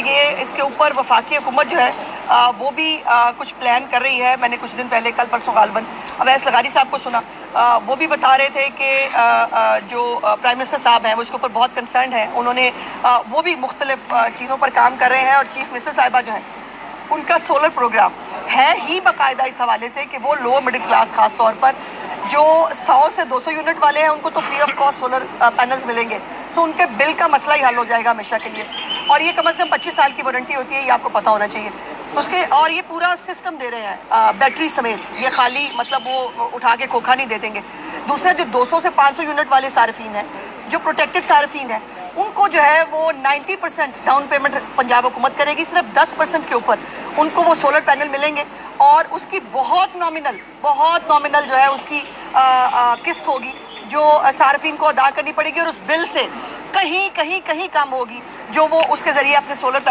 یہ اس کے اوپر وفاقی حکومت جو ہے وہ بھی کچھ پلان کر رہی ہے. میں نے کچھ دن پہلے کل پرسوں غالباً اویس لغاری صاحب کو سنا, وہ بھی بتا رہے تھے کہ جو پرائم منسٹر صاحب ہیں وہ اس کے اوپر بہت کنسرنڈ ہیں. انہوں نے وہ بھی مختلف چیزوں پر کام کر رہے ہیں, اور چیف منسٹر صاحبہ جو ہیں ان کا سولر پروگرام ہے ہی باقاعدہ اس حوالے سے کہ وہ لوور مڈل کلاس خاص طور پر جو 100 سے 200 یونٹ والے ہیں ان کو تو free of cost solar panels ملیں گے, تو ان کے بل کا مسئلہ ہی حل ہو جائے گا ہمیشہ کے لیے. اور یہ کم از کم 25 سال کی وارنٹی ہوتی ہے, یہ آپ کو پتہ ہونا چاہیے. اس کے اور یہ پورا سسٹم دے رہے ہیں بیٹری سمیت, یہ خالی مطلب وہ اٹھا کے کھوکھا نہیں دے دیں گے. دوسرا جو 200 سے 500 یونٹ والے صارفین ہیں, جو پروٹیکٹڈ صارفین ہیں, ان کو جو ہے وہ 90% ڈاؤن پیمنٹ پنجاب حکومت کرے گی, صرف 10% کے اوپر ان کو وہ سولر پینل ملیں گے, اور اس کی بہت نامنل جو ہے اس کی قسط ہوگی جو صارفین کو ادا کرنی پڑے گی, اور اس بل سے کہیں کم ہوگی جو وہ اس کے ذریعے اپنے سولر